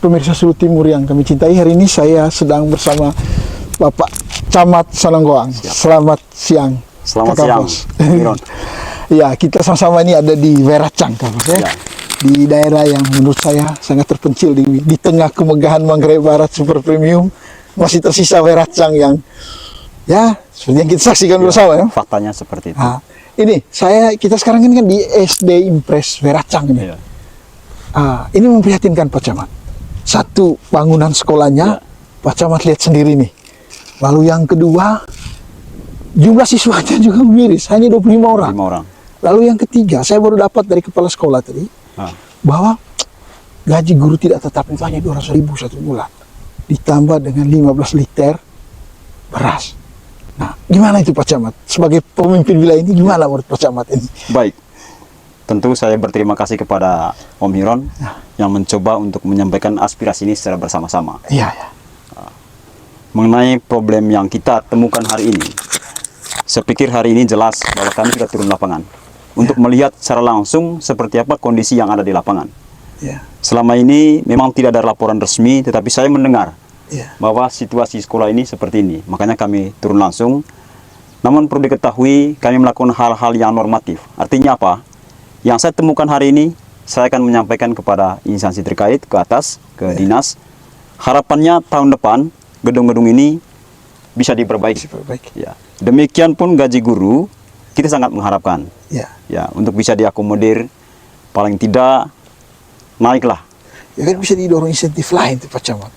pemirsa seluruh Timur yang kami cintai, hari ini saya sedang bersama Bapak Camat Sanonggoang. Selamat siang. Selamat siang, Miron. Ya, kita sama-sama ini ada di Weracang, Kak Bos, ya. Di daerah yang menurut saya sangat terpencil di tengah kemegahan Manggarai Barat super premium, masih tersisa Weracang yang ya seperti yang kita saksikan bersama ya. Faktanya seperti itu. Nah, ini kita sekarang ini kan di SD Impres Weracang ini. Ini memprihatinkan Pak Camat. Satu, bangunan sekolahnya Pak Camat lihat sendiri nih. Lalu yang kedua, jumlah siswanya juga miris, hanya 25 orang. 5 orang. Lalu yang ketiga, saya baru dapat dari kepala sekolah tadi, bahwa gaji guru tidak tetap itu hanya 200.000 satu bulan. Ditambah dengan 15 liter beras. Nah, gimana itu Pak Camat? Sebagai pemimpin wilayah ini, gimana menurut Pak Camat ini? Baik. Tentu saya berterima kasih kepada Om Miron yang mencoba untuk menyampaikan aspirasi ini secara bersama-sama. Iya. Mengenai problem yang kita temukan hari ini, saya pikir hari ini jelas bahwa kami sudah turun lapangan untuk melihat secara langsung seperti apa kondisi yang ada di lapangan. Selama ini memang tidak ada laporan resmi, tetapi saya mendengar bahwa situasi sekolah ini seperti ini. Makanya kami turun langsung. Namun perlu diketahui kami melakukan hal-hal yang normatif. Artinya apa? Yang saya temukan hari ini, saya akan menyampaikan kepada instansi terkait, ke atas, ke dinas. Harapannya tahun depan, gedung-gedung ini bisa diperbaiki. Ya. Demikian pun gaji guru, kita sangat mengharapkan. Ya, untuk bisa diakomodir, paling tidak, naiklah. Ya kan bisa didorong insentif lain tuh Pak Camat.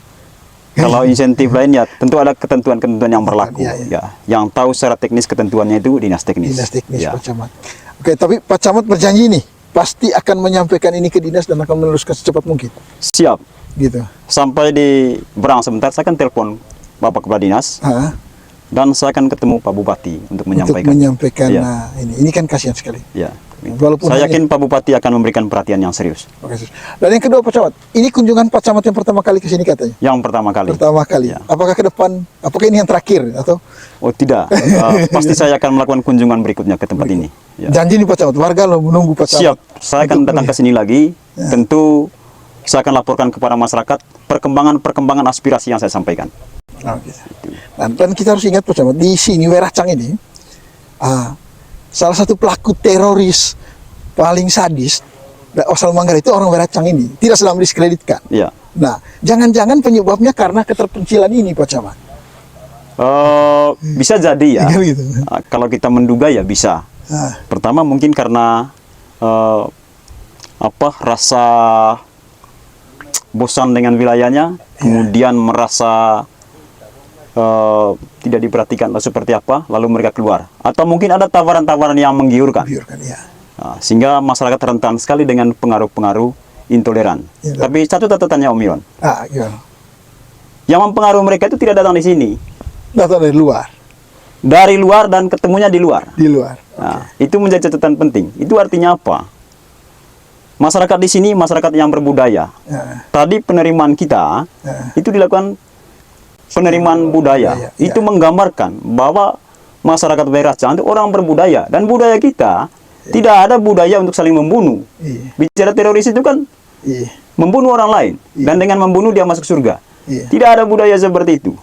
Kalau insentif lain ya tentu ada ketentuan-ketentuan yang berlaku. Ya. Yang tahu secara teknis ketentuannya itu dinas teknis. Dinas teknis Pak Camat. Oke, tapi Pak Camat berjanji nih, pasti akan menyampaikan ini ke dinas dan akan meneruskan secepat mungkin. Siap. Gitu. Sampai di berang sebentar, saya akan telepon Bapak Kepala Dinas. Dan saya akan ketemu Pak Bupati untuk menyampaikan. Nah, ini kan kasihan sekali. Ya. Walaupun saya yakin Pak Bupati akan memberikan perhatian yang serius. Dan yang kedua Pak Camat, ini kunjungan Pak Camat yang pertama kali ke sini katanya? Yang pertama kali. Ya. Apakah ke depan, apakah ini yang terakhir atau? Oh tidak, pasti saya akan melakukan kunjungan berikutnya ke tempat ini. Janji nih Pak Camat, warga lo menunggu Pak Camat. Siap, saya akan datang ke sini lagi. Tentu saya akan laporkan kepada masyarakat perkembangan aspirasi yang saya sampaikan. Dan kita harus ingat Pak Camat, di sini Weracang ini, salah satu pelaku teroris paling sadis asal Manggarai itu orang Weracang ini, tidak selama diskreditkan. Nah, jangan-jangan penyebabnya karena keterpencilan ini Pak Camat. Bisa jadi ya. Kalau kita menduga ya bisa. Pertama mungkin karena rasa bosan dengan wilayahnya, kemudian merasa tidak diperhatikan atau seperti apa, lalu mereka keluar. Atau mungkin ada tawaran-tawaran yang menggiurkan. Sehingga masyarakat rentan sekali dengan pengaruh-pengaruh intoleran. Tapi satu catatannya Om Miron. Yang mempengaruhi mereka itu tidak datang di sini. Datang dari luar. Dari luar dan ketemunya di luar. Itu menjadi catatan penting. Itu artinya apa? Masyarakat di sini masyarakat yang berbudaya. Tadi penerimaan kita itu dilakukan penerimaan budaya. Itu menggambarkan bahwa masyarakat Weracang itu orang berbudaya, dan budaya kita tidak ada budaya untuk saling membunuh. Bicara teroris itu kan membunuh orang lain, dan dengan membunuh dia masuk surga. Tidak ada budaya seperti itu.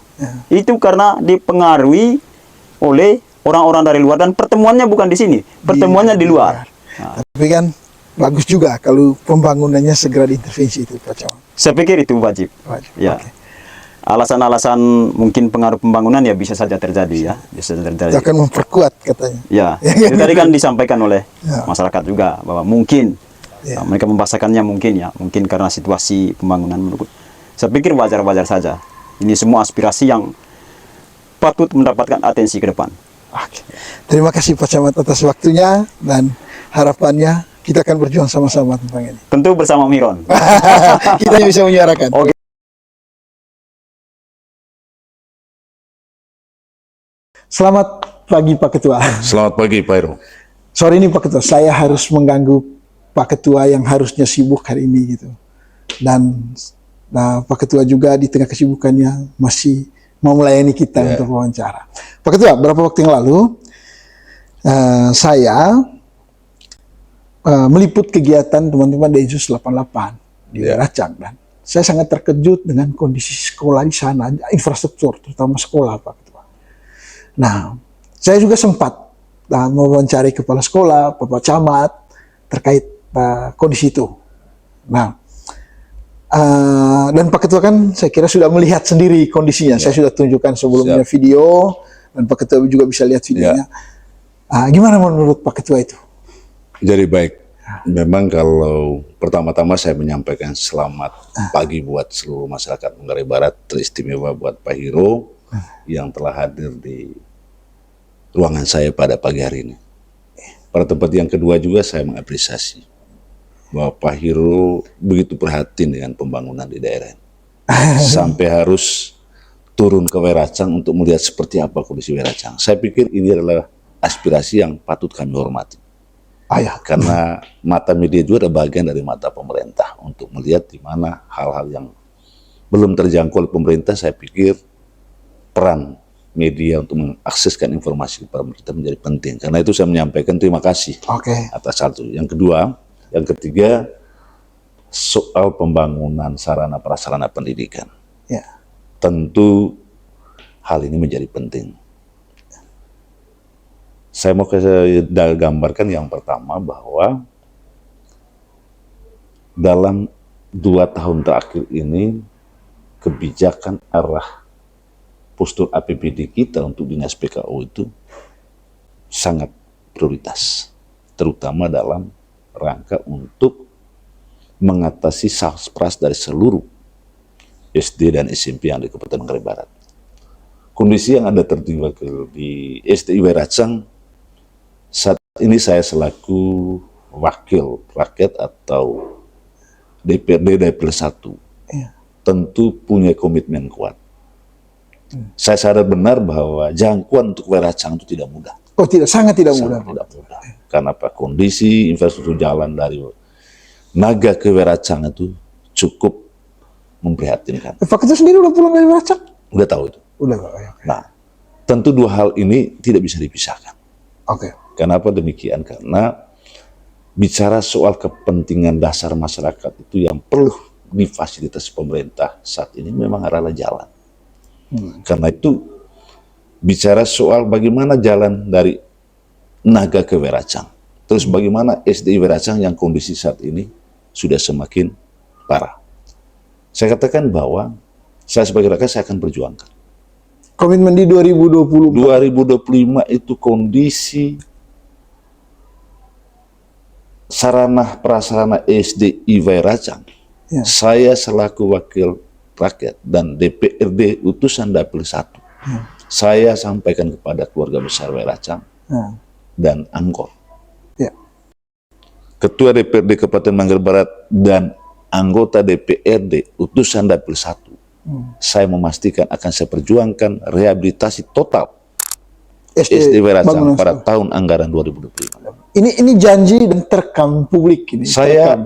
Itu karena dipengaruhi oleh orang-orang dari luar, dan pertemuannya bukan di sini, pertemuannya di luar. Tapi kan bagus juga kalau pembangunannya segera diintervensi itu Pak Camat. Saya pikir itu wajib. Ya. Alasan-alasan mungkin pengaruh pembangunan ya bisa saja terjadi ya. Bisa terjadi. Itu akan memperkuat katanya. Ya. Itu tadi kan disampaikan oleh masyarakat juga bahwa mungkin mereka membahasakannya mungkin karena situasi pembangunan menurut. Saya pikir wajar-wajar saja. Ini semua aspirasi yang patut mendapatkan atensi ke depan. Terima kasih Pak Camat atas waktunya, dan harapannya kita akan berjuang sama-sama tentang ini. Tentu bersama Miron. Kita bisa menyuarakan. Selamat pagi Pak Ketua. Selamat pagi Pak Iro. Sore ini Pak Ketua, saya harus mengganggu Pak Ketua yang harusnya sibuk hari ini gitu. Dan Pak Ketua juga di tengah kesibukannya masih mau melayani kita untuk wawancara. Pak Ketua, beberapa waktu yang lalu saya meliput kegiatan teman-teman Densus 88 di Weracang, dan saya sangat terkejut dengan kondisi sekolah di sana, infrastruktur, terutama sekolah, Pak Ketua. Nah, saya juga sempat mewawancari kepala sekolah, Bapak Camat, terkait kondisi itu. Nah, dan Pak Ketua kan saya kira sudah melihat sendiri kondisinya. Saya sudah tunjukkan sebelumnya video, dan Pak Ketua juga bisa lihat videonya. Gimana menurut Pak Ketua itu? Jadi baik. Memang kalau pertama-tama saya menyampaikan selamat pagi buat seluruh masyarakat Manggarai Barat, teristimewa buat Pak Hiro yang telah hadir di ruangan saya pada pagi hari ini. Pada tempat yang kedua juga saya mengapresiasi bahwa Pak Hiro begitu perhatian dengan pembangunan di daerah ini. Sampai harus turun ke Weracang untuk melihat seperti apa kondisi Weracang. Saya pikir ini adalah aspirasi yang patut kami hormati. Karena mata media juga ada bagian dari mata pemerintah untuk melihat di mana hal-hal yang belum terjangkau oleh pemerintah. Saya pikir peran media untuk mengakseskan informasi kepada pemerintah menjadi penting. Karena itu saya menyampaikan terima kasih atas hal itu. Yang kedua, yang ketiga, soal pembangunan sarana prasarana pendidikan. Tentu hal ini menjadi penting. Saya mau gambarkan yang pertama bahwa dalam 2 tahun terakhir ini kebijakan arah postur APBD kita untuk dinas PKO itu sangat prioritas, terutama dalam rangka untuk mengatasi saspras dari seluruh SD dan SMP yang di Kabupaten Manggarai Barat. Kondisi yang ada terjadi di SDI Weracang saat ini, saya selaku wakil rakyat atau DPRD Dapil 1 tentu punya komitmen kuat. Saya sadar benar bahwa jangkauan untuk Weracang itu tidak mudah. Sangat tidak mudah. Karena apa? Kondisi infrastruktur jalan dari Naga ke Weracang itu cukup memprihatinkan. Pak Ketua sendiri udah pulang dari Weracang? Udah tahu itu. Nah, tentu dua hal ini tidak bisa dipisahkan. Kenapa demikian? Karena bicara soal kepentingan dasar masyarakat itu yang perlu difasilitasi pemerintah saat ini memang adalah jalan. Karena itu bicara soal bagaimana jalan dari Naga ke Weracang, terus bagaimana SDI Weracang yang kondisi saat ini sudah semakin parah. Saya katakan bahwa saya sebagai rakyat saya akan perjuangkan. Komitmen di 2020. 2025 itu kondisi sarana prasarana SDI Weracang. Saya selaku wakil rakyat dan DPRD utusan Dapil 1. Saya sampaikan kepada keluarga besar Weracang dan Angkor. Ketua DPRD Kabupaten Manggarai Barat dan anggota DPRD utusan Dapil 1. Saya memastikan akan saya perjuangkan rehabilitasi total SD Weracang pada tahun anggaran 2025. Ini janji dan terekam publik ini. Saya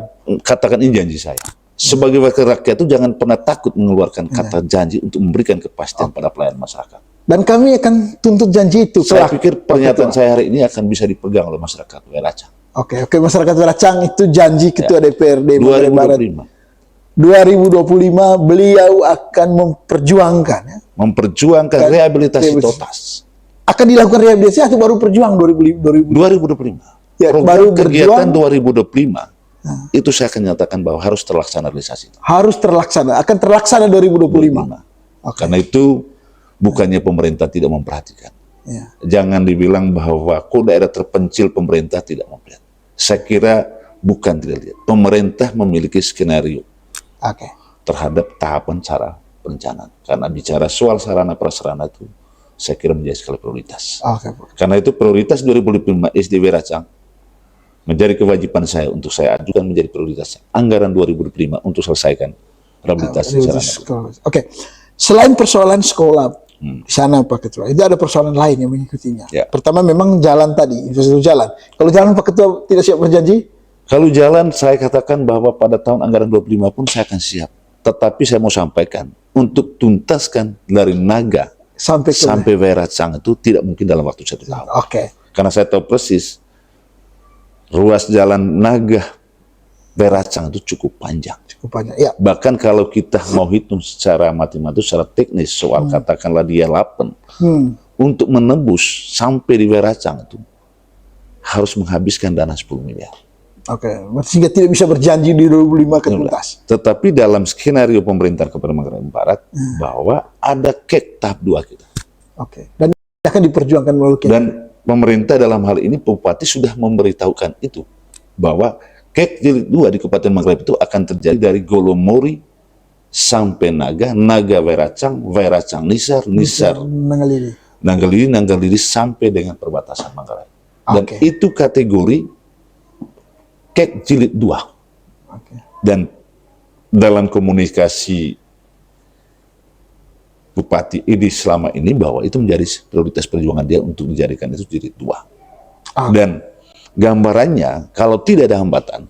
katakan ini janji saya. Sebagai wakil rakyat itu jangan pernah takut mengeluarkan kata janji untuk memberikan kepastian pada pelayan masyarakat. Dan kami akan tuntut janji itu. Saya pikir pernyataan saya hari ini akan bisa dipegang oleh masyarakat Weracang. Oke, masyarakat Weracang itu janji Ketua DPRD 2025. 2025 beliau akan memperjuangkan rehabilitasi totas. Akan dilakukan rehabilitasi atau baru perjuang 2025? 2025. Baru kegiatan 2025 itu saya akan nyatakan bahwa harus terlaksana realisasi. Harus terlaksana, akan terlaksana 2025. Karena itu bukannya pemerintah tidak memperhatikan. Jangan dibilang bahwa kok daerah terpencil pemerintah tidak memperhatikan. Saya kira bukan tidak lihat. Pemerintah memiliki skenario terhadap tahapan cara perencanaan. Karena bicara soal sarana prasarana itu saya kira menjadi skala prioritas. Karena itu prioritas 2025 SD Weracang menjadi kewajiban saya untuk saya ajukan menjadi prioritas anggaran 2025 untuk selesaikan rehabilitasi sarana. Selain persoalan sekolah di sana Pak Ketua, itu ada persoalan lain yang mengikutinya. Pertama memang jalan tadi, infrastruktur jalan. Kalau jalan Pak Ketua tidak siap berjanji? Kalau jalan saya katakan bahwa pada tahun anggaran 2025 pun saya akan siap. Tetapi saya mau sampaikan untuk tuntaskan dari Naga sampai Weracang itu tidak mungkin dalam waktu 1 tahun. Karena saya tahu persis ruas jalan Naga Weracang itu cukup panjang. Cukup banyak. Ya. Bahkan kalau kita mau hitung secara matematis, secara teknis, soal katakanlah dia Lapen, untuk menembus sampai di Weracang itu harus menghabiskan dana 10 miliar. Oke, sehingga tidak bisa berjanji di 2005 ke tuntas. Tetapi dalam skenario pemerintah Kabupaten Manggarai Barat bahwa ada KEK tahap 2 kita. Oke. Dan akan diperjuangkan melalui KEK. Dan pemerintah dalam hal ini Bupati sudah memberitahukan itu bahwa KEK jilid 2 di Kabupaten Manggarai itu akan terjadi dari Golomori sampai Naga, Naga Weracang, Weracang Nisar, Nisar Nanggalili sampai dengan perbatasan Manggarai. Dan itu kategori KEK jilid 2. Dan dalam komunikasi Bupati Edi selama ini bahwa itu menjadi prioritas perjuangan dia untuk dijadikan itu jilid 2. Dan gambarannya kalau tidak ada hambatan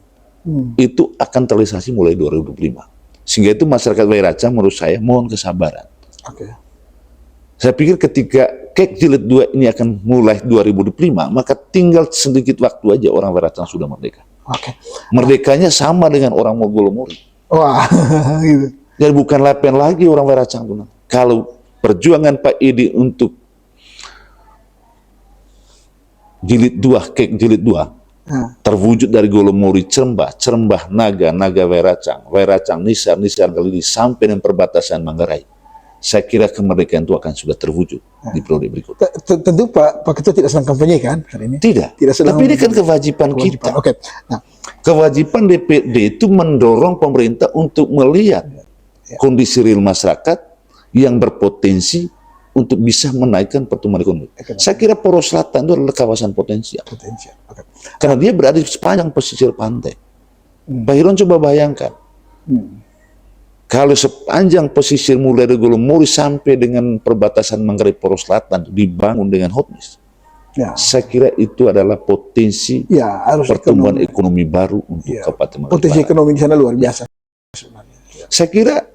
itu akan terrealisasi mulai 2025. Sehingga itu masyarakat Weracang menurut saya mohon kesabaran. Saya pikir ketika KEK jilid 2 ini akan mulai 2025, maka tinggal sedikit waktu aja orang Weracang sudah merdeka. Merdekanya sama dengan orang Golomori. Wah, gitu. Jadi bukan Lapen lagi orang Weracang. Kalau perjuangan Pak Edi untuk jilid 2, KEK jilid 2 terwujud dari Golomori, Cerembah, Naga, Weracang, Nisar, Nanggalili sampai dengan perbatasan Manggarai. Saya kira kemerdekaan itu akan sudah terwujud di periode berikutnya. Tentu Pak Ketua tidak sedang kampanye kan hari ini? Tidak. Sedang. Tapi ini kan kewajiban kita. Nah, kewajiban DPD itu mendorong pemerintah untuk melihat kondisi real masyarakat yang berpotensi untuk bisa menaikkan pertumbuhan ekonomi. Saya kira Poros Selatan itu adalah kawasan potensial. Karena dia berada di sepanjang pesisir pantai. Pak Hiron coba bayangkan. Kalau sepanjang pesisir mulai dari Golomori sampai dengan perbatasan Manggarai Poros Selatan dibangun dengan hotmiss, saya kira itu adalah potensi pertumbuhan ekonomi baru untuk Kabupaten Manggarai. Potensi ekonomi di sana luar biasa. Saya kira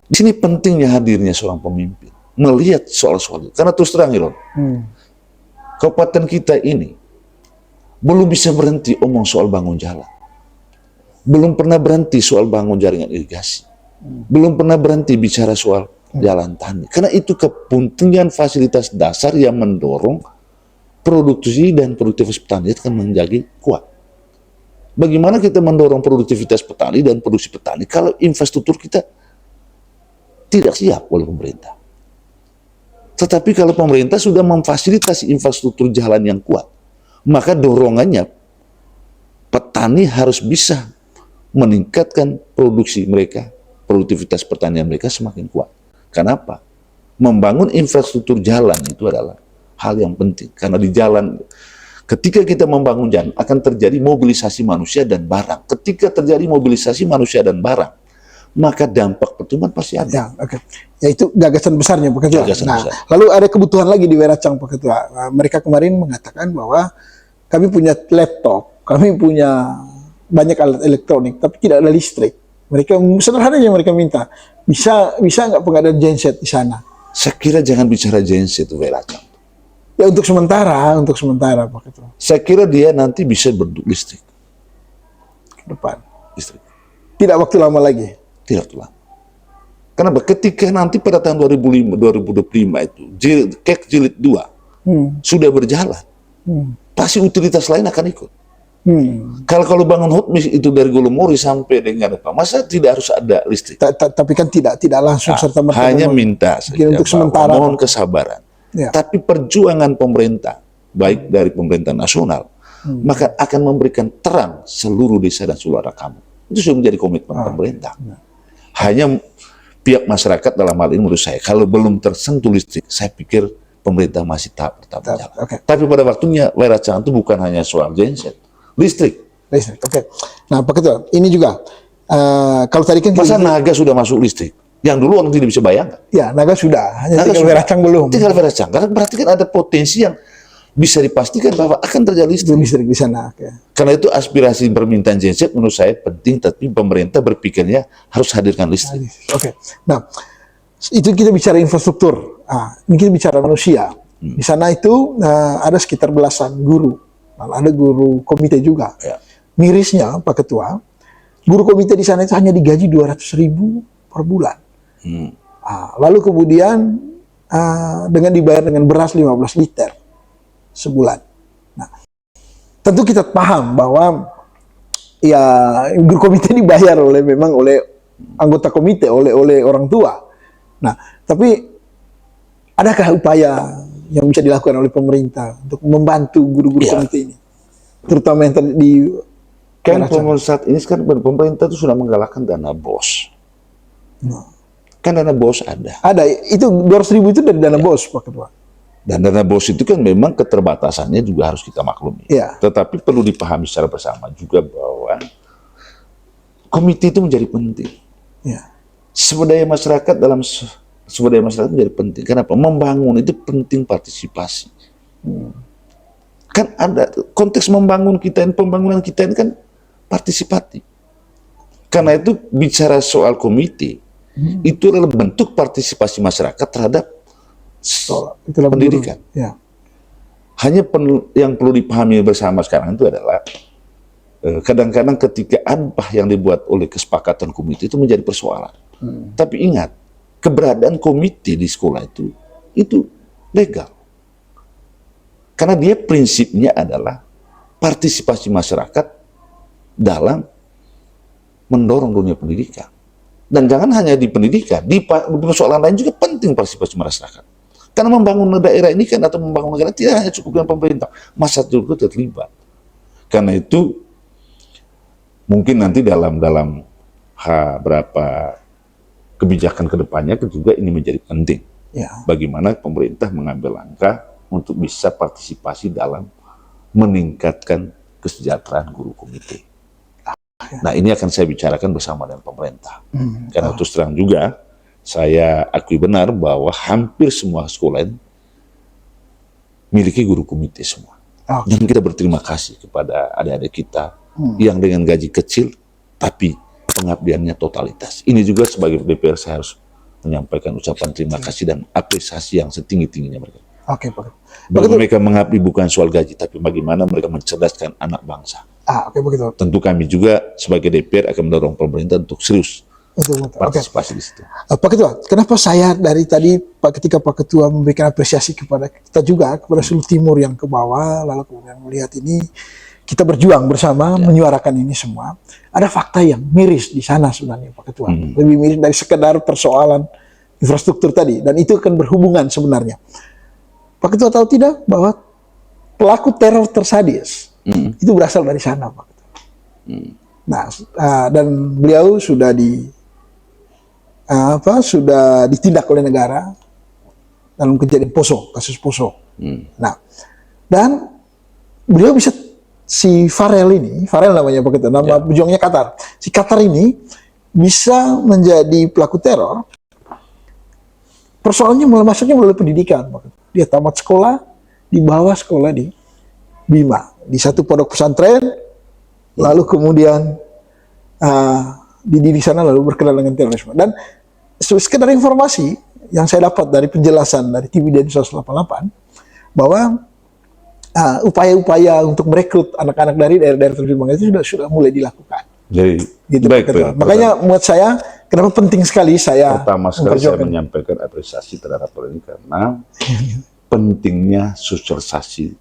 di sini pentingnya hadirnya seorang pemimpin melihat soal-soal itu. Karena terus terang, Hiron, kabupaten kita ini belum bisa berhenti omong soal bangun jalan, belum pernah berhenti soal bangun jaringan irigasi. Belum pernah berhenti bicara soal jalan tani. Karena itu kepentingan fasilitas dasar yang mendorong produksi dan produktivitas petani itu akan menjadi kuat. Bagaimana kita mendorong produktivitas petani dan produksi petani kalau infrastruktur kita tidak siap oleh pemerintah? Tetapi kalau pemerintah sudah memfasilitasi infrastruktur jalan yang kuat, maka dorongannya petani harus bisa meningkatkan produksi mereka, produktivitas pertanian mereka semakin kuat. Kenapa? Membangun infrastruktur jalan itu adalah hal yang penting. Karena di jalan, ketika kita membangun jalan, akan terjadi mobilisasi manusia dan barang. Ketika terjadi mobilisasi manusia dan barang, maka dampak pertumbuhan pasti ada. Ya itu gagasan besarnya Pak Ketua. Lalu ada kebutuhan lagi di Weracang Pak Ketua. Mereka kemarin mengatakan bahwa kami punya laptop, kami punya banyak alat elektronik, tapi tidak ada listrik. Mereka sederhananya mereka minta bisa nggak pengadaan genset di sana? Saya kira jangan bicara genset itu Weracang. Ya untuk sementara Pak Ketua. Saya kira dia nanti bisa listrik ke depan. Listrik. Tidak waktu lama lagi. Tidak waktu lama. Kenapa? Ketika nanti pada tahun 2025 itu KEK jilid 2 sudah berjalan, pasti utilitas lain akan ikut. Kalau bangun hotmiss itu dari Golomori sampai dengan apa, masa tidak harus ada listrik? Tapi kan tidak langsung serta merta. Hanya minta saja untuk sementara. Mohon kesabaran. Tapi perjuangan pemerintah, baik dari pemerintah nasional, maka akan memberikan terang seluruh desa dan seluruh kamu. Itu sudah menjadi komitmen pemerintah. Hanya pihak masyarakat dalam hal ini menurut saya, kalau belum tersentuh listrik, saya pikir pemerintah masih tahap berjalan. Tapi pada waktunya Weracang itu bukan hanya soal genset. Listrik. Nah Pak Ketua, ini juga kalau tadi kan masa Naga sudah masuk listrik, yang dulu orang tidak bisa bayangkan. Ya Naga sudah, hanya tinggal Weracang belum. Tinggal Weracang, karena berarti kan ada potensi yang bisa dipastikan bahwa akan terjadi listrik di sana. Karena itu aspirasi permintaan genset menurut saya penting, tapi pemerintah berpikirnya harus hadirkan listrik. Nah itu kita bicara infrastruktur, ini kita bicara manusia. Di sana itu ada sekitar belasan guru. Ada guru komite juga. Mirisnya Pak Ketua, guru komite di sana itu hanya digaji 200.000 per bulan. Lalu kemudian dengan dibayar dengan beras 15 liter sebulan. Nah, tentu kita paham bahwa ya guru komite dibayar memang oleh anggota komite, oleh orang tua. Nah, tapi adakah upaya yang bisa dilakukan oleh pemerintah untuk membantu guru-guru komite ini, terutama yang tadi di kan saat ini kan pemerintah itu sudah menggalakkan dana BOS. Kan dana BOS ada. Ada, itu 200.000 itu dari dana BOS, Pak Ketua. Dan dana BOS itu kan memang keterbatasannya juga harus kita maklumi. Ya. Tetapi perlu dipahami secara bersama juga bahwa komite itu menjadi penting. Ya. Sumber daya masyarakat menjadi penting. Kenapa? Membangun itu penting partisipasi. Kan ada konteks pembangunan kita ini kan partisipatif. Karena itu bicara soal komite, itu adalah bentuk partisipasi masyarakat terhadap pendidikan. Ya. Hanya yang perlu dipahami bersama sekarang itu adalah kadang-kadang ketika apa yang dibuat oleh kesepakatan komite itu menjadi persoalan. Tapi ingat, keberadaan komite di sekolah itu legal. Karena dia prinsipnya adalah partisipasi masyarakat dalam mendorong dunia pendidikan. Dan jangan hanya di pendidikan, di persoalan lain juga penting partisipasi masyarakat. Karena membangun daerah ini kan atau membangun negara tidak hanya cukup dengan pemerintah, masyarakat juga terlibat. Karena itu mungkin nanti dalam berapa kebijakan kedepannya juga ini menjadi penting. Ya. Bagaimana pemerintah mengambil langkah untuk bisa partisipasi dalam meningkatkan kesejahteraan guru komite. Nah, ini akan saya bicarakan bersama dengan pemerintah. Karena terus terang juga, saya akui benar bahwa hampir semua sekolah ini miliki guru komite semua. Dan kita berterima kasih kepada adik-adik kita yang dengan gaji kecil, tapi pengabdiannya totalitas. Ini juga sebagai DPR saya harus menyampaikan ucapan terima kasih dan apresiasi yang setinggi-tingginya mereka. Oke, Pak. Bagaimana mereka mengabdi bukan soal gaji, tapi bagaimana mereka mencerdaskan anak bangsa. Oke, begitu. Tentu kami juga sebagai DPR akan mendorong pemerintah untuk serius partisipasi di situ. Pak Ketua, kenapa saya dari tadi ketika Pak Ketua memberikan apresiasi kepada kita juga, kepada seluruh timur yang ke bawah, lalu kemudian melihat ini, kita berjuang bersama menyuarakan ini semua. Ada fakta yang miris di sana sebenarnya, Pak Ketua. Lebih miris dari sekedar persoalan infrastruktur tadi, dan itu akan berhubungan sebenarnya. Pak Ketua tahu tidak bahwa pelaku teror tersadis itu berasal dari sana, Pak Ketua. Nah, dan beliau sudah sudah ditindak oleh negara dalam kejadian Poso, kasus Poso. Nah, dan beliau bisa, si Farel namanya Pak Ketua, nama pejuangnya Qatar. Si Qatar ini bisa menjadi pelaku teror. Persoalannya masuknya melalui pendidikan, Pak Ketua. Dia tamat sekolah, dibawa sekolah di Bima, di satu pondok pesantren, lalu kemudian di sana lalu berkenaan dengan terorisme. Dan sekedar informasi yang saya dapat dari penjelasan dari TV Densus 88 bahwa upaya-upaya untuk merekrut anak-anak dari daerah-daerah terjebak itu sudah mulai dilakukan. Jadi gitu, baik, makanya menurut saya kenapa penting sekali saya pertama sekali saya menyampaikan apresiasi terhadap ini karena pentingnya sosialisasi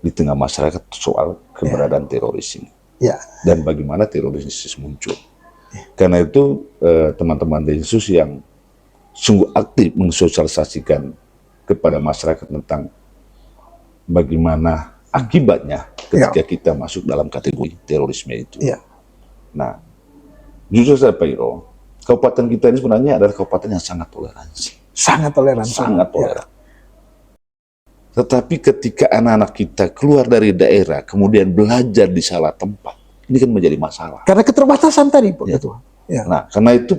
di tengah masyarakat soal keberadaan teroris ini dan bagaimana teroris muncul. Karena itu teman-teman Densus yang sungguh aktif mensosialisasikan kepada masyarakat tentang bagaimana akibatnya ketika kita masuk dalam kategori terorisme itu. Nah, jujur saja Pak Iro, kabupaten kita ini sebenarnya adalah kabupaten yang sangat toleransi. Sangat toleran. Tetapi ketika anak-anak kita keluar dari daerah, kemudian belajar di salah tempat, ini kan menjadi masalah. Karena keterbatasan tadi, Pak Ketua. Nah, karena itu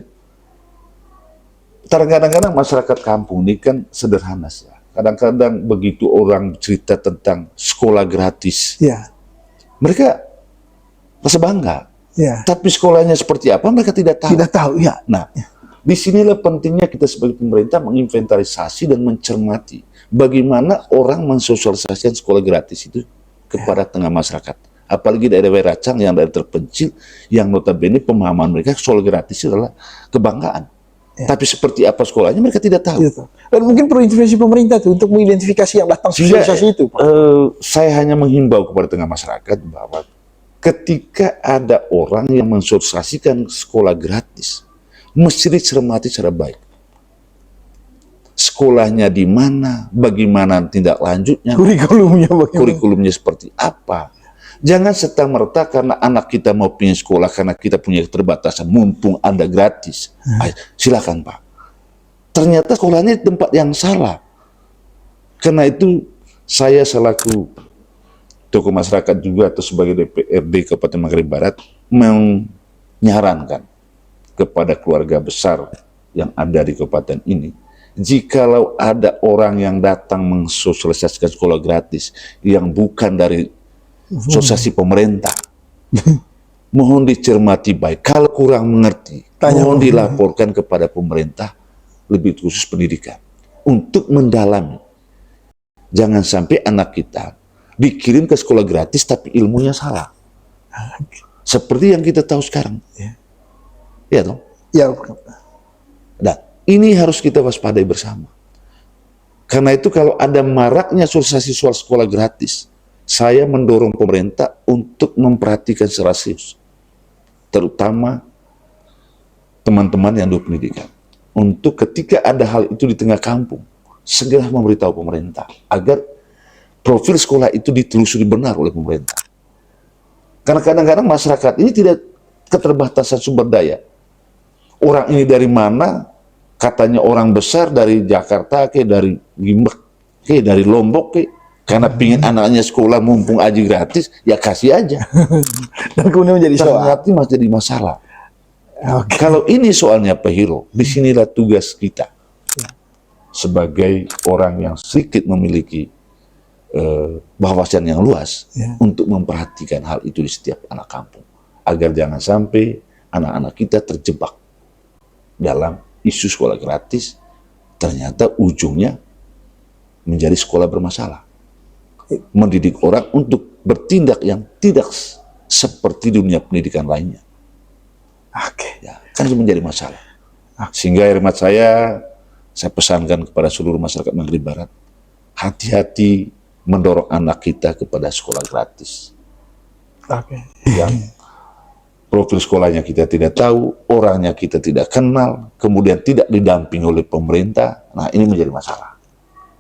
kadang-kadang masyarakat kampung ini kan sederhana ya. Kadang-kadang begitu orang cerita tentang sekolah gratis, mereka merasa bangga. Tapi sekolahnya seperti apa mereka tidak tahu. Nah, disinilah pentingnya kita sebagai pemerintah menginventarisasi dan mencermati bagaimana orang mensosialisasikan sekolah gratis itu kepada tengah masyarakat apalagi daerah Weracang yang daerah terpencil, yang notabene pemahaman mereka sekolah gratis adalah kebanggaan. Tapi seperti apa sekolahnya mereka tidak tahu. Gitu. Dan mungkin perlu intervensi pemerintah tuh untuk mengidentifikasi yang datang Sehingga, sosialisasi itu, Pak. saya hanya menghimbau kepada tengah masyarakat bahwa ketika ada orang yang mensosialisasikan sekolah gratis, mesti dicermati secara baik. Sekolahnya di mana, bagaimana tindak lanjutnya, kurikulumnya seperti apa. Jangan serta-merta karena anak kita mau pindah sekolah karena kita punya keterbatasan, mumpung Anda gratis. Silakan Pak. Ternyata sekolahnya di tempat yang salah. Karena itu saya selaku tokoh masyarakat juga atau sebagai DPRD Kabupaten Manggarai Barat menyarankan kepada keluarga besar yang ada di kabupaten ini, jikalau ada orang yang datang mensosialisasikan sekolah gratis yang bukan dari sosialisasi pemerintah, mohon dicermati baik. Kalau kurang mengerti, mohon dilaporkan kepada pemerintah, lebih khusus pendidikan, untuk mendalami. Jangan sampai anak kita dikirim ke sekolah gratis tapi ilmunya salah. Seperti yang kita tahu sekarang. Ya toh? Ya. Nah, ini harus kita waspadai bersama. Karena itu kalau ada maraknya sosialisasi soal sekolah gratis, saya mendorong pemerintah untuk memperhatikan secara serius, terutama teman-teman yang di pendidikan, untuk ketika ada hal itu di tengah kampung, segera memberitahu pemerintah agar profil sekolah itu ditelusuri benar oleh pemerintah. Karena kadang-kadang masyarakat ini tidak keterbatasan sumber daya. Orang ini dari mana? Katanya orang besar dari Jakarta, dari Gimbek, dari Lombok, karena pingin anaknya sekolah mumpung aji gratis, ya kasih aja. Dan kemudian menjadi soal. Ternyata masih jadi masalah. Kalau ini soalnya Pak Hiro, disinilah tugas kita sebagai orang yang sedikit memiliki wawasan yang luas untuk memperhatikan hal itu di setiap anak kampung, agar jangan sampai anak-anak kita terjebak dalam isu sekolah gratis, ternyata ujungnya menjadi sekolah bermasalah, mendidik orang untuk bertindak yang tidak seperti dunia pendidikan lainnya. Ya, kan itu menjadi masalah. Sehingga hemat saya pesankan kepada seluruh masyarakat Manggarai Barat, hati-hati mendorong anak kita kepada sekolah gratis. Yang profil sekolahnya kita tidak tahu, orangnya kita tidak kenal, kemudian tidak didampingi oleh pemerintah. Nah, ini menjadi masalah.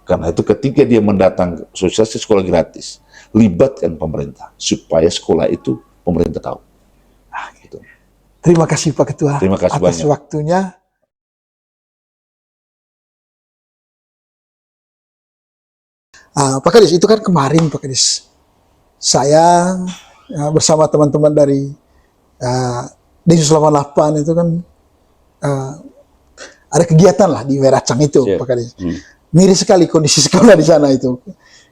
Karena itu ketika dia mendatang sosialisasi sekolah gratis, libatkan pemerintah supaya sekolah itu pemerintah tahu. Gitu. Terima kasih Pak Ketua atas banyak waktunya. Pak Kadis, itu kan kemarin Pak Kadis, saya bersama teman-teman dari Densus 88 itu kan ada kegiatan lah di Weracang itu, Pak Kadis. Miris sekali kondisi sekolah di sana itu.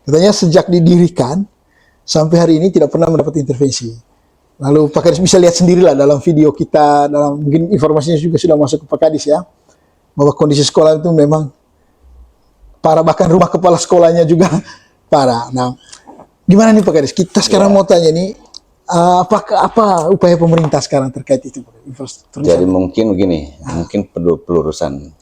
Katanya sejak didirikan sampai hari ini tidak pernah mendapat intervensi. Lalu Pak Kadis bisa lihat sendirilah dalam video kita, dalam mungkin informasinya juga sudah masuk ke Pak Kadis ya, bahwa kondisi sekolah itu memang parah, bahkan rumah kepala sekolahnya juga parah. Nah, gimana nih Pak Kadis? Kita sekarang mau tanya nih, apa upaya pemerintah sekarang terkait itu, infrastruktur? Jadi mungkin begini, mungkin perlu pelurusan.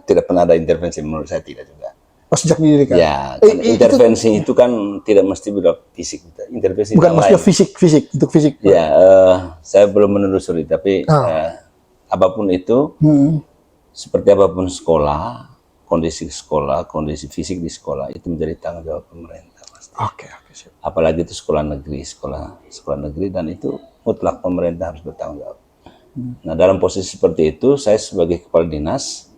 Tidak pernah ada intervensi, menurut saya tidak juga. Pas sejak didirikan. Ya, kan intervensi itu kan tidak mesti berupa fisik. Intervensi bukan maksudnya fisik untuk fisik. Ya, saya belum menelusuri, tapi apapun itu, seperti apapun sekolah, kondisi fisik di sekolah itu menjadi tanggung jawab pemerintah. Oke, siap. Apalagi itu sekolah negeri, dan itu mutlak pemerintah harus bertanggung jawab. Nah, dalam posisi seperti itu, saya sebagai kepala dinas,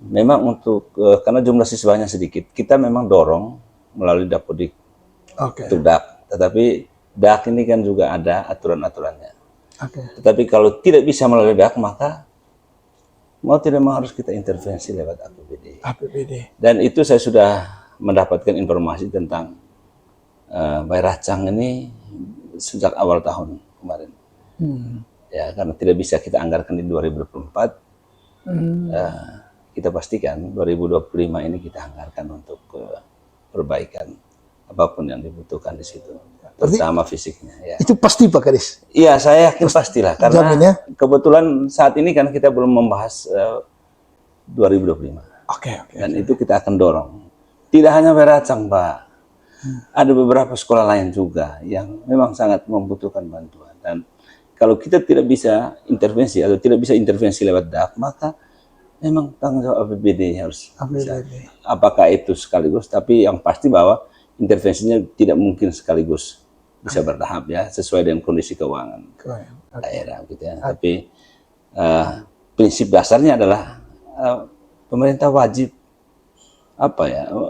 memang untuk karena jumlah siswanya sedikit, kita memang dorong melalui Dapodik untuk DAK. Tetapi DAK ini kan juga ada aturan-aturannya. Tetapi kalau tidak bisa melalui DAK, maka mau tidak mau harus kita intervensi lewat APBD. Dan itu saya sudah mendapatkan informasi tentang Weracang ini sejak awal tahun kemarin. Ya, karena tidak bisa kita anggarkan di 2024, kita pastikan 2025 ini kita anggarkan untuk perbaikan apapun yang dibutuhkan di situ. terutama fisiknya. Ya. Itu pasti Pak Kades. Iya, saya yakin pastilah karena Jamin ya? kebetulan saat ini kan kita belum membahas 2025 Oke. dan itu kita akan dorong. Tidak hanya Weracang, Pak. Ada beberapa sekolah lain juga yang memang sangat membutuhkan bantuan. Dan kalau kita tidak bisa intervensi atau tidak bisa intervensi lewat DAP, maka memang tanggung jawab APBD harus bisa. Apakah itu sekaligus, tapi yang pasti bahwa intervensinya tidak mungkin sekaligus, bisa bertahap ya, sesuai dengan kondisi keuangan daerah gitu ya. Tapi prinsip dasarnya adalah pemerintah wajib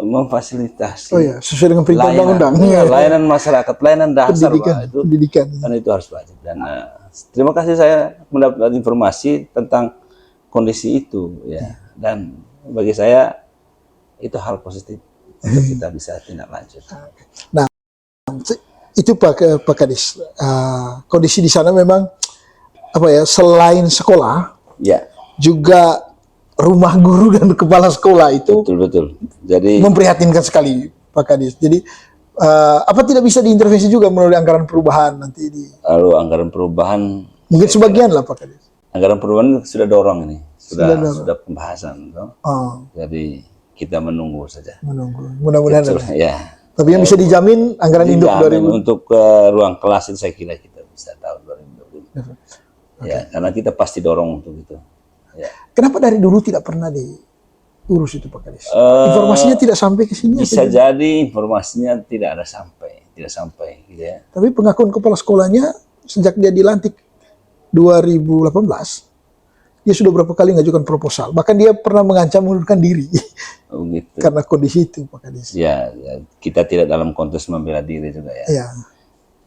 memfasilitasi sesuai dengan perintah undang-undang. Layanan masyarakat, layanan dasar pendidikan. Dan itu harus wajib. Dan terima kasih saya mendapat informasi tentang kondisi itu ya. Dan bagi saya itu hal positif untuk kita bisa tindak lanjut. Nah, itu Pak Kades. Kondisi di sana memang selain sekolah, ya, juga rumah guru dan kepala sekolah itu betul. Jadi memprihatinkan sekali Pak Kades. Jadi apa tidak bisa diintervensi juga melalui anggaran perubahan nanti lalu anggaran perubahan mungkin sebagian lah Pak Kades. Anggaran perubahan sudah dorong ini, sudah pembahasan, jadi kita menunggu saja. Mudah-mudahan. Ya. Tapi yang bisa dijamin anggaran induk 2000 untuk ruang kelas itu saya kira kita bisa tahun 2020. Ya, karena kita pasti dorong untuk itu. Ya. Kenapa dari dulu tidak pernah diurus itu Pak Kades? Informasinya tidak sampai ke sini? Bisa jadi informasinya tidak sampai gitu ya. Tapi pengakuan kepala sekolahnya sejak dia dilantik 2018, dia sudah berapa kali mengajukan proposal. Bahkan dia pernah mengancam mengundurkan diri. Gitu. Karena kondisi itu Pak Kades. Ya, kita tidak dalam konteks membela diri juga ya. Ya.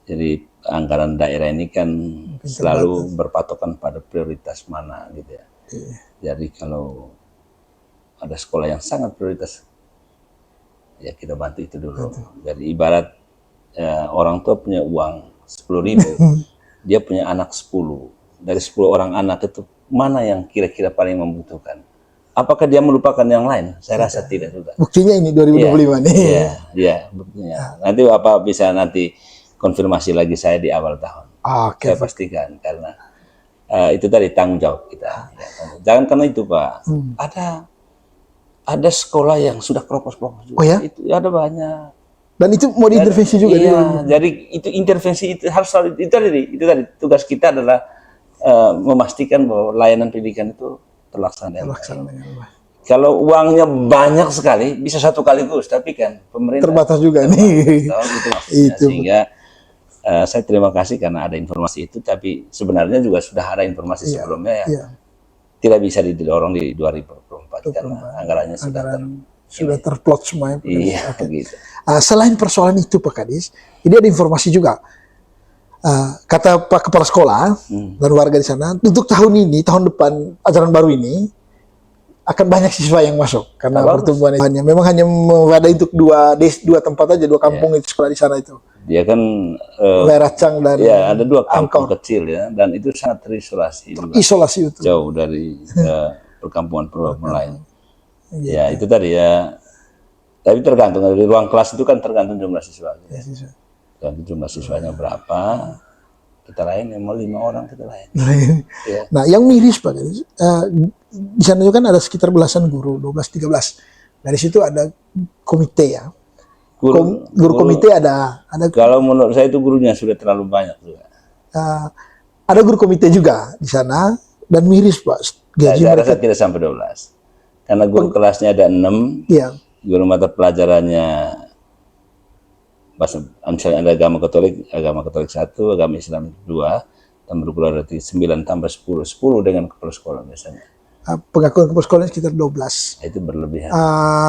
Jadi anggaran daerah ini kan selalu berpatokan pada prioritas mana gitu ya. Jadi kalau ada sekolah yang sangat prioritas, ya kita bantu itu dulu. Jadi ibarat orang tua punya uang 10.000, dia punya anak 10. Dari 10 orang anak itu mana yang kira-kira paling membutuhkan? Apakah dia melupakan yang lain? Saya rasa tidak juga. Buktinya ini 2025 nih. Iya, buktinya. Nanti Bapak bisa nanti konfirmasi lagi saya di awal tahun. Saya pastikan karena itu tadi tanggung jawab kita. Jangan karena itu Pak. Ada sekolah yang sudah kropos-kropos juga. Oh ya? Itu ada banyak. Dan itu mau diintervensi juga. Iya, jadi itu intervensi itu harus selalu itu tadi tugas kita adalah memastikan bahwa layanan pendidikan itu terlaksana dengan baik. Kalau uangnya banyak sekali bisa satu kaligus, tapi kan pemerintah terbatas juga nih. Itu sehingga saya terima kasih karena ada informasi itu, tapi sebenarnya juga sudah ada informasi sebelumnya yang tidak bisa didorong di 2024 karena anggarannya sudah terplot semua. Iya, gitu. Selain persoalan itu Pak Kades, ini ada informasi juga. Kata Pak Kepala Sekolah dan warga di sana, untuk tahun ini, tahun depan, ajaran baru ini akan banyak siswa yang masuk karena pertumbuhan itu. Memang hanya memadai untuk dua tempat aja, 2 kampung itu sekolah di sana itu. Dia kan Weracang dan ada 2 kampung kecil ya, dan itu sangat terisolasi. Isolasi itu. Jauh dari perkampungan lain. Ya itu tadi ya. Tapi tergantung dari ruang kelas itu kan tergantung jumlah siswa. Dan jumlah siswanya berapa, kita lain mau 5 orang kita lain. Ya. Nah, yang miris Pak, di sana juga kan ada sekitar belasan guru, 12-13. Dari situ ada komite ya. Guru komite ada. Kalau menurut saya itu gurunya sudah terlalu banyak juga. Ada guru komite juga di sana dan miris Pak. Gaji saya mereka rasa tidak sampai 12. Karena guru kelasnya ada 6. Iya. Guru mata pelajarannya misalnya ada agama Katolik 1, agama Islam 2, dan berguna berarti 9 tambah 10 dengan kepala sekolah biasanya. Pengakuan kepala sekolah sekitar 12. Itu berlebihan.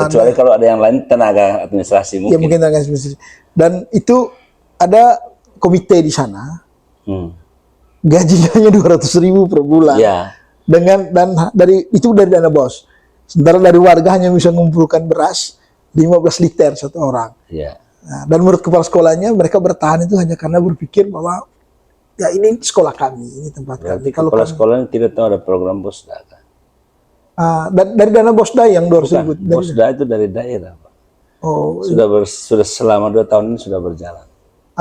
Kecuali kalau ada yang lain tenaga administrasi mungkin. Ya mungkin tenaga administrasi. Dan itu ada komite di sana. Gajinya hanya 200.000 per bulan. Ya. Dan dari dana BOS. Sementara dari warga hanya bisa mengumpulkan beras 15 liter satu orang. Ya. Nah, dan menurut kepala sekolahnya mereka bertahan itu hanya karena berpikir bahwa ya ini sekolah kami, ini tempat kami. Kalau kepala sekolahnya tidak tahu ada program BOSDA kan? Dan dari dana BOSDA yang 200.000. BOSDA itu dari daerah Pak. Oh, Sudah selama 2 tahun ini sudah berjalan.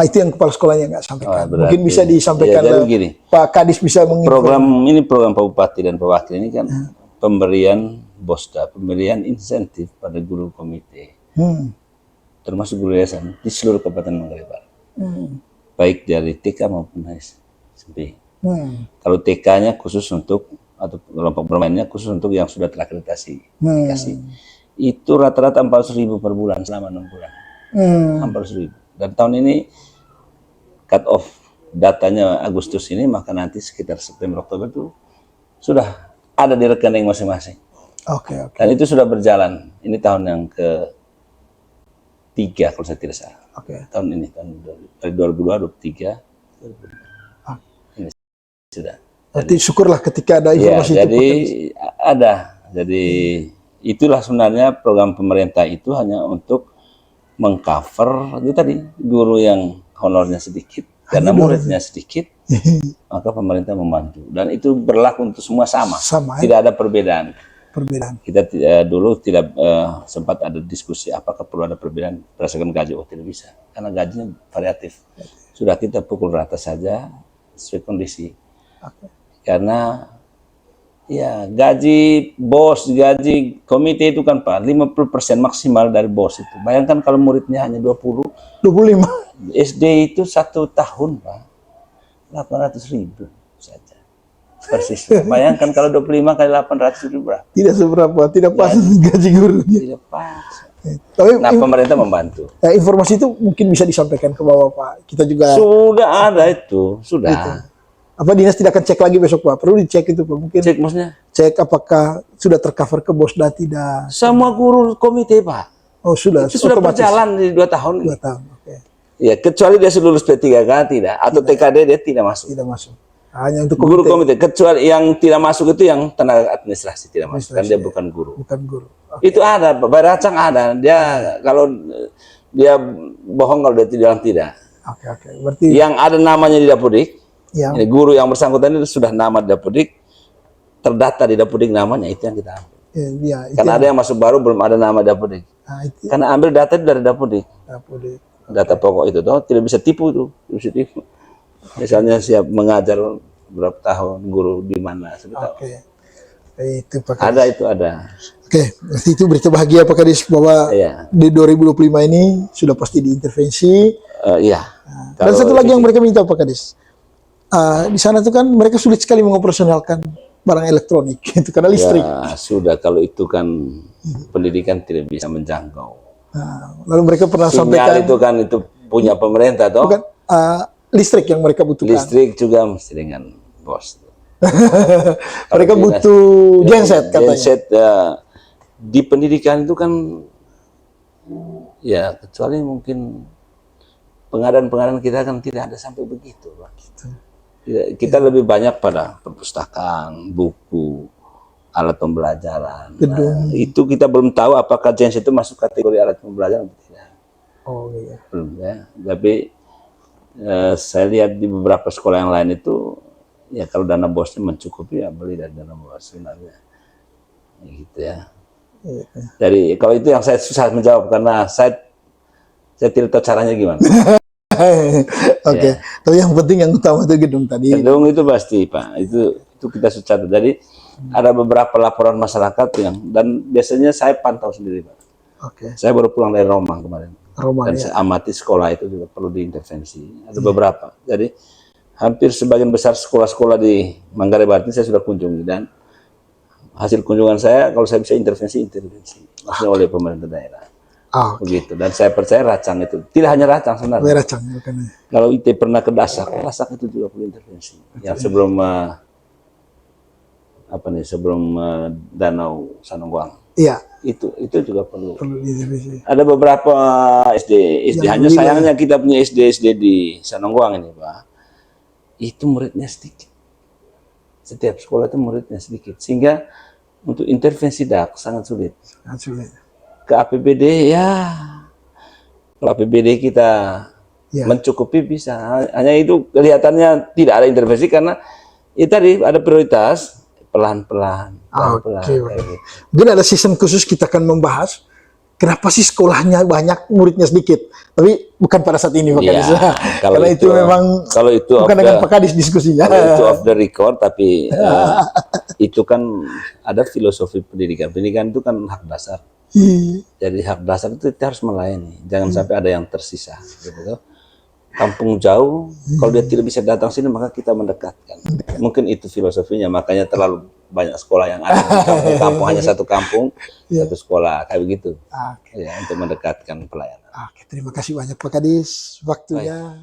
Itu yang kepala sekolahnya nggak sampaikan. berarti- Mungkin bisa disampaikan ya, jadi lah, begini. Pak Kadis bisa menginformasi. Program Pak Bupati dan Pak Wakil ini kan pemberian BOSDA, pemberian insentif pada guru komite, termasuk guru yayasan di seluruh Kabupaten Manggarai Barat, baik dari TK maupun SMP. Kalau TK-nya khusus untuk atau kelompok bermainnya khusus untuk yang sudah terakreditasi, dikasih. Itu rata-rata 400.000 per bulan selama 6 bulan, 400.000. Dan tahun ini cut off datanya Agustus ini, maka nanti sekitar September Oktober itu sudah ada di rekening masing-masing. Oke, oke. Dan itu sudah berjalan. Ini tahun yang ke-3 kalau saya tidak salah. Oke. Tahun ini, dari 2022, 2023, ini sudah. Berarti syukurlah ketika ada Ya, informasi jadi itu. ada. Jadi itulah sebenarnya program pemerintah itu hanya untuk mengcover itu tadi guru yang honornya sedikit karena muridnya sedikit, maka pemerintah membantu dan itu berlaku untuk semua sama, tidak ada perbedaan. Kita dulu tidak sempat ada diskusi apakah perlu ada perbedaan berdasarkan gaji. Oh, tidak bisa karena gajinya variatif. Sudah kita pukul rata saja sesuai kondisi. Karena ya gaji bos, gaji komite itu kan Pak 50% maksimal dari bos itu. Bayangkan kalau muridnya hanya 25 SD itu 1 tahun Pak 800.000 saja persis. Bayangkan kalau 25 kali 800.000 berapa? Tidak seberapa, tidak pas gaji gurunya. Tidak pas. Tapi Nah, pemerintah membantu. informasi itu mungkin bisa disampaikan ke bawah Pak. Kita juga Sudah ada itu, sudah. apa dinas tidak akan cek lagi besok Pak? Perlu dicek itu Pak. Mungkin Cek maksudnya? cek apakah sudah tercover ke BOSDA tidak. Semua guru komite Pak. Oh sudah. Itu sudah otomatis. berjalan di 2 tahun. 2 tahun. Oke. Ya, kecuali dia sudah lulus P3K tidak, atau TKD dia tidak masuk. Tidak masuk. Hanya untuk Guru komite, kecuali yang tidak masuk itu yang tenaga administrasi tidak masuk, kan dia bukan guru. bukan guru. Itu ada, Baracang ada. Dia kalau dia bohong kalau dia bilang tidak. Oke, oke. Berarti Yang ada namanya di Dapudik, yang ini guru yang bersangkutan itu sudah nama di Dapudik, terdata di Dapudik namanya, itu yang kita ambil. ya, itu Karena ada yang masuk baru belum ada nama Dapudik. nah, itu Karena ambil data itu dari Dapudik. Dapudik. Data pokok itu toh tidak bisa tipu itu, tidak bisa tipu. Misalnya siap mengajar berapa tahun, guru di mana, sudah tahu. Oke. Itu Pak Kadis. Ada itu ada. Oke, berarti itu berita bahagia Pak Kadis bahwa Iya. di 2025 ini sudah pasti diintervensi. Iya. Dan satu lagi yang mereka minta Pak Kadis, di sana tuh kan mereka sulit sekali mengoperasionalkan barang elektronik, itu karena listrik. Ya, sudah kalau itu kan pendidikan tidak bisa menjangkau. Nah, lalu mereka pernah Sinyal sampaikan itu kan itu punya pemerintah toh. bukan listrik yang mereka butuhkan. Listrik juga mesti dengan bos. Mereka Kalau butuh genset katanya. Genset di pendidikan itu kan ya kecuali mungkin pengadaan kita kan tidak ada sampai begitu, Pak. Kita lebih banyak pada perpustakaan, buku, alat pembelajaran. Nah, itu kita belum tahu apakah genset itu masuk kategori alat pembelajaran atau tidak. Oh iya. Belum ya. Tapi saya lihat di beberapa sekolah yang lain itu ya kalau dana bosnya mencukupi ya beli dari dana bos sebenarnya. Gitu ya. Iya. Jadi kalau itu yang saya susah menjawab karena saya tidak tahu caranya gimana. Oke. Tapi yang penting yang utama itu gedung tadi. Gedung itu pasti Pak, itu kita sudah. Jadi ada beberapa laporan masyarakat yang dan biasanya saya pantau sendiri Pak. Oke. Saya baru pulang dari Romang kemarin. Romang, Dan ya. saya amati sekolah itu juga perlu diintervensi. Ada beberapa. Jadi hampir sebagian besar sekolah-sekolah di Manggarai Barat ini saya sudah kunjungi dan hasil kunjungan saya kalau saya bisa intervensi maksudnya oleh pemerintah daerah. Begitu. Dan saya percaya Racang itu tidak hanya Racang sebenarnya. Racang bukan. Kalau IT pernah ke Dasak itu juga perlu intervensi. Yang sebelum sebelum Danau Sanongguang. Iya. Itu juga perlu. Diintervensi. Ada beberapa SD hanya sayangnya kita punya SD di Sanongguang ini Pak. Itu muridnya sedikit. Setiap sekolah itu muridnya sedikit sehingga untuk intervensi DAK sangat sulit. Ke APBD ya, kalau APBD kita mencukupi bisa. Hanya itu kelihatannya tidak ada intervensi karena itu tadi ada prioritas pelan-pelan. Oke. Mungkin ada season khusus kita akan membahas kenapa sih sekolahnya banyak, muridnya sedikit? Tapi bukan pada saat ini Pak Iya, Kadis. kalau Karena itu memang kalau itu bukan off dengan the- Pak Kadis diskusinya. Kalau itu off the record, tapi itu kan ada filosofi pendidikan. Pendidikan itu kan hak dasar. Iya. Jadi hak dasar itu kita harus melayani. Jangan sampai ada yang tersisa. Gitu. Kampung jauh, kalau dia tidak bisa datang sini maka kita mendekatkan. Mungkin itu filosofinya. Makanya terlalu banyak sekolah yang ada di kampung-kampung, hanya satu kampung, satu sekolah kayak begitu. Oke. Ya, untuk mendekatkan pelayanan. Oke, terima kasih banyak Pak Kadis waktunya.